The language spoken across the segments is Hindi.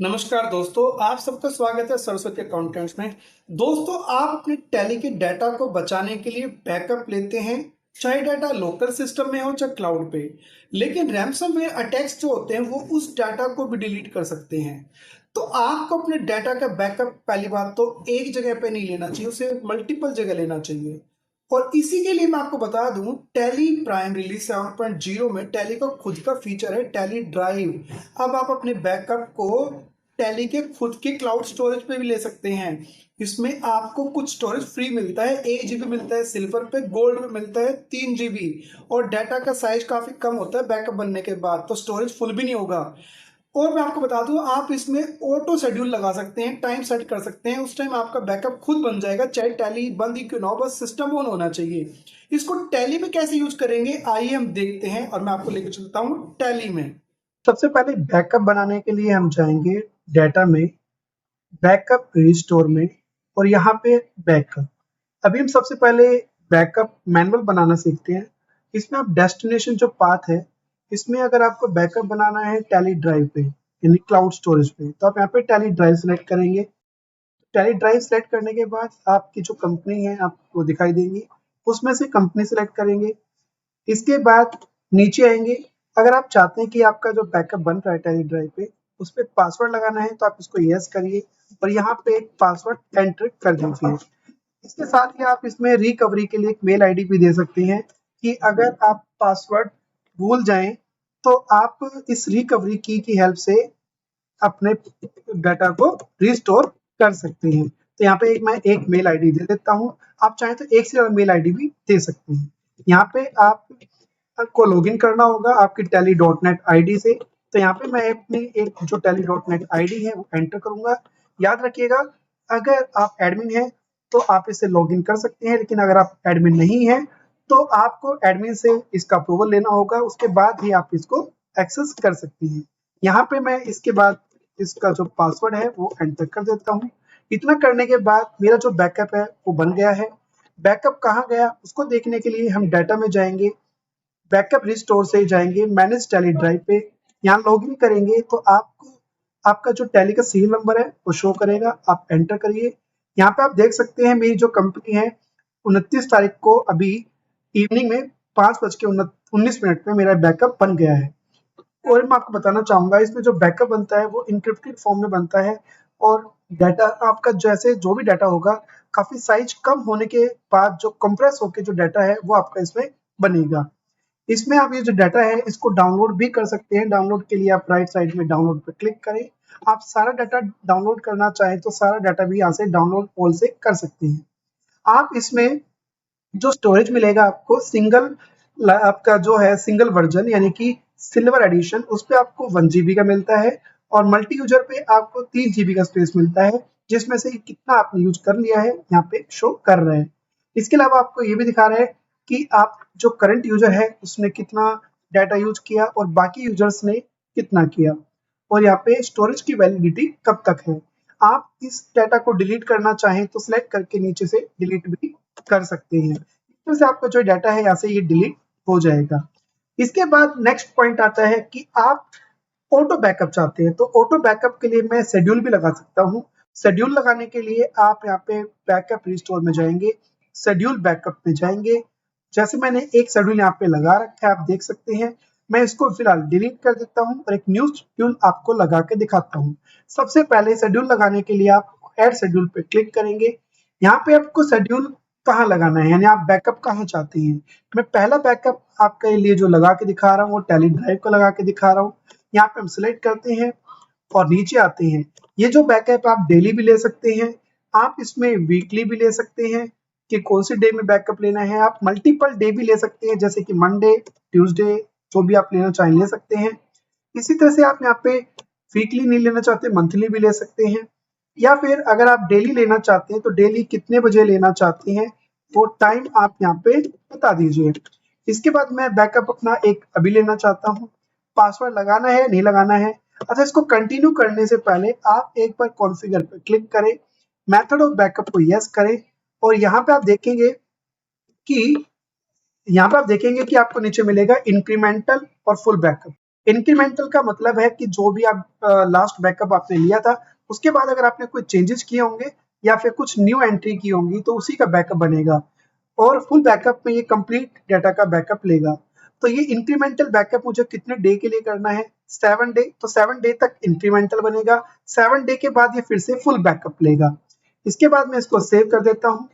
नमस्कार दोस्तों, आप सबका स्वागत है सरस्वती अकाउंटेंट्स में। दोस्तों, आप अपने टैली के डाटा को बचाने के लिए बैकअप लेते हैं, चाहे डाटा लोकल सिस्टम में हो चाहे क्लाउड पे। लेकिन रैंसमवेयर अटैक्स जो होते हैं वो उस डाटा को भी डिलीट कर सकते हैं। तो आपको अपने डाटा का बैकअप पहली बात तो एक जगह पे नहीं लेना चाहिए, उसे मल्टीपल जगह लेना चाहिए। और इसी के लिए मैं आपको बता दूं, टैली प्राइम रिलीज 7.0 में टैली का खुद का फीचर है टैली ड्राइव। अब आप अपने बैकअप को टैली के खुद के क्लाउड स्टोरेज पे भी ले सकते हैं। इसमें आपको कुछ स्टोरेज फ्री मिलता है, 1 GB मिलता है सिल्वर पे, गोल्ड में मिलता है 3 GB। और डाटा का साइज काफी कम होता है बैकअप बनने के बाद, तो स्टोरेज फुल भी नहीं होगा। और मैं आपको बता दूं, आप इसमें ऑटो शेड्यूल लगा सकते हैं, टाइम सेट कर सकते हैं, उस टाइम आपका बैकअप खुद बन जाएगा, चाहे टैली बंद ही क्यों ना हो, बस सिस्टम ऑन होना चाहिए। इसको टैली में कैसे यूज करेंगे आइए हम देखते हैं, और मैं आपको लेकर चलता हूं टैली में। सबसे पहले बैकअप बनाने के लिए हम जाएंगे डाटा में, बैकअप रिस्टोर में, और यहाँ पे बैकअप। अभी हम सबसे पहले बैकअप मैनुअल बनाना सीखते हैं। इसमें आप डेस्टिनेशन जो पाथ है, इसमें अगर आपको बैकअप बनाना है टैली ड्राइव पे यानी क्लाउड स्टोरेज पे, तो आप यहाँ पे टैली ड्राइव सेलेक्ट करेंगे। टैली ड्राइव सेलेक्ट करने के बाद आपकी जो कंपनी है आपको दिखाई देंगी, उसमें से कंपनी सेलेक्ट करेंगे। इसके बाद नीचे आएंगे। अगर आप चाहते हैं कि आपका जो बैकअप बन रहा है टैली ड्राइव पे, उस पर पासवर्ड लगाना है, तो आप इसको यस करिए और यहाँ पे एक पासवर्ड एंटर कर दीजिए। इसके साथ ही आप इसमें रिकवरी के लिए एक मेल आईडी भी दे सकते हैं कि अगर आप पासवर्ड भूल जाएं तो आप इस रिकवरी की हेल्प से अपने डाटा को रिस्टोर कर सकते हैं। तो यहाँ पे मैं एक मेल आईडी दे देता हूँ। आप चाहें तो एक से ज्यादा मेल आईडी भी दे सकते हैं। यहाँ पे आपको लॉगिन करना होगा आपकी tally.net आईडी से। तो यहाँ पे मैं अपनी एक जो tally.net आईडी है वो एंटर करूंगा। याद रखिएगा, अगर आप एडमिन हैं तो आप इससे लॉगिन कर सकते हैं, लेकिन अगर आप एडमिन नहीं हैं तो आपको एडमिन से इसका अप्रूवल लेना होगा, उसके बाद ही आप इसको एक्सेस कर सकते हैं। यहाँ पे मैं इसके बाद इसका जो पासवर्ड है वो एंटर कर देता हूँ। इतना करने के बाद मेरा जो बैकअप है वो बन गया है। बैकअप कहाँ गया उसको देखने के लिए हम डाटा में जाएंगे, बैकअप रिस्टोर से जाएंगे, मैनेज टैली ड्राइव पे, यहाँ लॉगिन करेंगे तो आपको आपका जो टैली का सीरियल नंबर है वो शो करेगा। आप एंटर करिए। यहाँ पे आप देख सकते हैं मेरी जो कंपनी है 29 तारीख को अभी इवनिंग में 5:19 में मेरा बैकअप बन गया है। और मैं आपको बताना चाहूंगा, इसमें जो बैकअप बनता है वो इंक्रिप्टेड फॉर्म में बनता है। और डाटा आपका जैसे जो भी डाटा होगा काफी साइज कम होने के बाद जो कंप्रेस होकर जो डाटा है वो आपका इसमें बनेगा। इसमें आप ये जो डाटा है इसको डाउनलोड भी कर सकते हैं। डाउनलोड के लिए आप राइट साइड में डाउनलोड पर क्लिक करें। आप सारा डाटा डाउनलोड करना चाहें तो सारा डाटा भी यहाँ से डाउनलोड ऑल से कर सकते हैं। आप इसमें जो स्टोरेज मिलेगा आपको सिंगल आपका जो है सिंगल वर्जन यानी कि सिल्वर एडिशन, उस पे आपको 1 GB का मिलता है। और मल्टी यूजर पे आपको 3 GB का स्पेस मिलता है, जिसमें से कितना आपने यूज कर लिया है यहाँ पे शो कर रहे हैं। इसके अलावा आपको ये भी दिखा रहा है कि आप जो करंट यूजर है उसने कितना डाटा यूज किया और बाकी यूजर्स ने कितना किया, और यहाँ पे स्टोरेज की वैलिडिटी कब तक है। आप इस डाटा को डिलीट करना चाहें तो सिलेक्ट करके नीचे से डिलीट भी कर सकते हैं। इस तरह से आपका जो डाटा है यहाँ से ये डिलीट हो जाएगा। इसके बाद नेक्स्ट पॉइंट आता है कि आप ऑटो बैकअप चाहते हैं, तो ऑटो बैकअप के लिए मैं शेड्यूल भी लगा सकता हूँ। शेड्यूल लगाने के लिए आप यहाँ पे बैकअप रिस्टोर में जाएंगे, शेड्यूल बैकअप में जाएंगे। जैसे मैंने एक शेड्यूल यहाँ पे लगा रखा है, आप देख सकते हैं। मैं इसको फिलहाल डिलीट कर देता हूँ और एक न्यू शेड्यूल आपको लगा के दिखाता हूँ। सबसे पहले शेड्यूल लगाने के लिए आप ऐड शेड्यूल पे क्लिक करेंगे। यहाँ पे आपको शेड्यूल कहाँ लगाना है यानी आप बैकअप कहाँ चाहते हैं। मैं पहला बैकअप आपके लिए जो लगा के दिखा रहा हूँ वो टैली ड्राइव को लगा के दिखा रहा हूँ। यहाँ पे हम सिलेक्ट करते हैं और नीचे आते हैं। ये जो बैकअप आप डेली भी ले सकते हैं, आप इसमें वीकली भी ले सकते हैं कि कौन सी डे में बैकअप लेना है। आप मल्टीपल डे भी ले सकते हैं, जैसे कि मंडे, ट्यूसडे, जो भी आप लेना चाहें ले सकते हैं। इसी तरह से आप यहाँ पे वीकली नहीं लेना चाहते मंथली भी ले सकते हैं, या फिर अगर आप डेली लेना चाहते हैं तो डेली कितने बजे लेना चाहते हैं वो टाइम आप यहाँ पे बता दीजिए। इसके बाद मैं बैकअप अपना एक अभी लेना चाहता हूँ। पासवर्ड लगाना है नहीं लगाना है। अच्छा, इसको कंटिन्यू करने से पहले आप एक बार कॉन्फ़िगर पर क्लिक करें, मेथड ऑफ बैकअप को यस करें, और यहाँ पे आप देखेंगे कि आपको नीचे मिलेगा इंक्रीमेंटल और फुल बैकअप। इंक्रीमेंटल का मतलब है कि जो भी आप लास्ट बैकअप आपने लिया था उसके बाद अगर आपने कोई चेंजेस किए होंगे या फिर कुछ न्यू एंट्री की होंगी तो उसी का बैकअप बनेगा, और फुल बैकअप में ये कंप्लीट डाटा का बैकअप लेगा। तो ये इंक्रीमेंटल बैकअप मुझे कितने डे के लिए करना है, 7 डे, तो 7 डे तक इंक्रीमेंटल बनेगा, 7 डे के बाद ये फिर से फुल बैकअप लेगा। इसके बाद मैं इसको सेव कर देता हूँ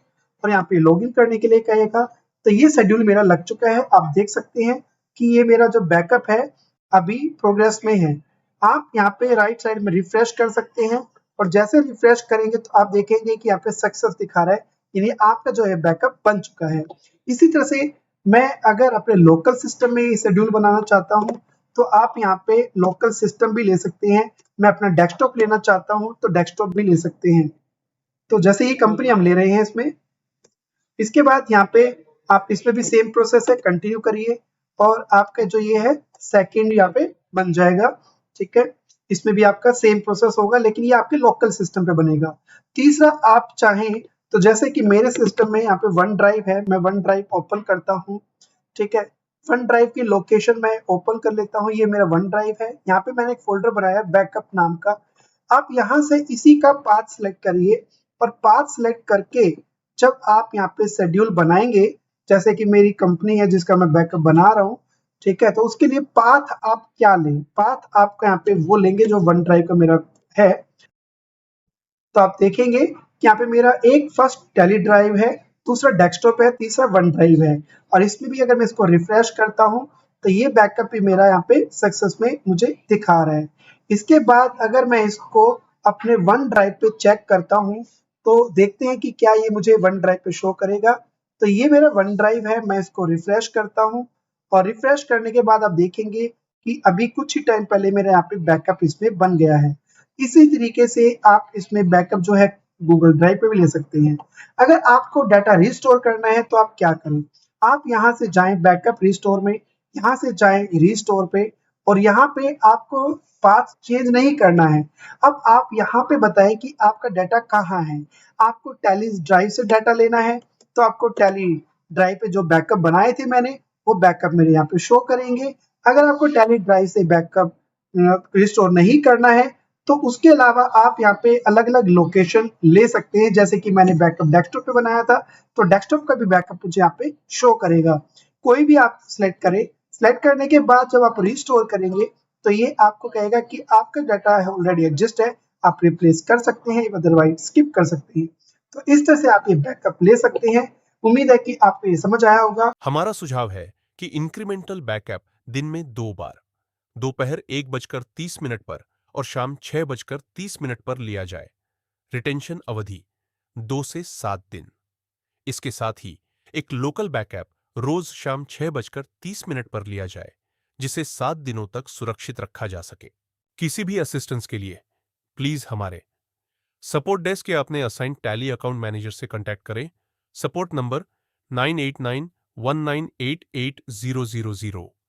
और यहाँ पे लॉगिन करने के लिए कहेगा। तो ये शेड्यूल मेरा लग चुका है, आप देख सकते हैं कि ये मेरा जो बैकअप है अभी प्रोग्रेस में है। आप यहाँ पे राइट साइड में रिफ्रेश कर सकते हैं और जैसे रिफ्रेश करेंगे तो आप देखेंगे कि यहाँ पे सक्सेस दिखा रहा है, यानी आपका जो है बैकअप बन चुका है। इसी तरह से मैं अगर अपने लोकल सिस्टम में ये शेड्यूल बनाना चाहता हूँ तो आप यहाँ पे लोकल सिस्टम भी ले सकते हैं। मैं अपना डेस्कटॉप लेना चाहता हूँ तो डेस्कटॉप भी ले सकते हैं। तो जैसे ये कंपनी हम ले रहे हैं इसमें, इसके बाद यहाँ पे आप इसमें भी सेम प्रोसेस है, कंटिन्यू करिए और आपका जो ये है सेकंड यहाँ पे बन जाएगा। ठीक है, इसमें भी आपका सेम प्रोसेस होगा लेकिन ये आपके लोकल सिस्टम पे बनेगा। तीसरा, आप चाहें तो जैसे कि मेरे सिस्टम में यहाँ पे वन ड्राइव है, मैं वन ड्राइव ओपन करता हूँ। ठीक है, वन ड्राइव की लोकेशन मैं ओपन कर लेता हूँ। ये मेरा वन ड्राइव है, यहाँ पे मैंने एक फोल्डर बनाया बैकअप नाम का। आप यहाँ से इसी का पाथ सिलेक्ट करिए और पाथ सिलेक्ट करके जब आप यहाँ पे शेड्यूल बनाएंगे, जैसे कि मेरी कंपनी है जिसका मैं बैकअप बना रहा हूँ, ठीक है, तो उसके लिए पाथ आप क्या लें, पाथ आपका यहाँ पे वो लेंगे जो वन ड्राइव का मेरा है। तो आप देखेंगे कि यहाँ पे मेरा एक फर्स्ट टैली ड्राइव है, दूसरा डेस्कटॉप है, तीसरा वन ड्राइव है, और इसमें भी अगर मैं इसको रिफ्रेश करता हूँ तो ये बैकअप भी मेरा यहाँ पे सक्सेस में मुझे दिखा रहा है। इसके बाद अगर मैं इसको अपने वन ड्राइव पे चेक करता हूँ तो देखते हैं कि क्या ये मुझे वन ड्राइव पे शो करेगा। तो ये मेरा वन ड्राइव है, मैं इसको रिफ्रेश करता हूँ और रिफ्रेश करने के बाद आप देखेंगे कि अभी कुछ ही टाइम पहले मेरे यहाँ पे बैकअप इसमें बन गया है। इसी तरीके से आप इसमें बैकअप जो है गूगल ड्राइव पे भी ले सकते हैं। अगर आपको डाटा रिस्टोर करना है तो आप क्या करें, आप यहाँ से जाएं बैकअप रिस्टोर में, यहाँ से जाएं रिस्टोर पे और यहाँ पे आपको पाथ चेंज नहीं करना है। अब आप यहाँ पे बताएं कि आपका डाटा कहाँ है। आपको टैली ड्राइव से डाटा लेना है तो आपको टैली ड्राइव पे जो बैकअप बनाए थे मैंने वो बैकअप मेरे यहाँ पे शो करेंगे। अगर आपको टैली ड्राइव से बैकअप रिस्टोर नहीं करना है तो उसके अलावा आप यहाँ पे अलग अलग लोकेशन ले सकते हैं। जैसे कि मैंने बैकअप डेस्कटॉप पे बनाया था तो डेस्कटॉप का भी बैकअप मुझे यहाँ पे शो करेगा। कोई भी आप सिलेक्ट करें, सिलेक्ट करने के बाद जब आप रिस्टोर करेंगे तो ये आपको कहेगा कि आपका डाटा ऑलरेडी एग्जिस्ट है, आप रिप्लेस कर सकते हैं, अदरवाइज स्किप कर सकते हैं। तो इस तरह से आप ये बैकअप ले सकते हैं। उम्मीद है कि आपको ये समझ आया होगा। हमारा सुझाव है कि इंक्रीमेंटल बैकअप दिन में 2 बार, दोपहर 1:30 पर और शाम 6:30 पर लिया जाए। रिटेंशन अवधि 2 से 7 दिन। इसके साथ ही एक लोकल बैकअप रोज शाम 6:30 पर लिया जाए, जिसे 7 दिनों तक सुरक्षित रखा जा सके। किसी भी असिस्टेंस के लिए प्लीज हमारे सपोर्ट डेस्क या अपने असाइंड टैली अकाउंट मैनेजर से कांटेक्ट करें। Support number 9891988000।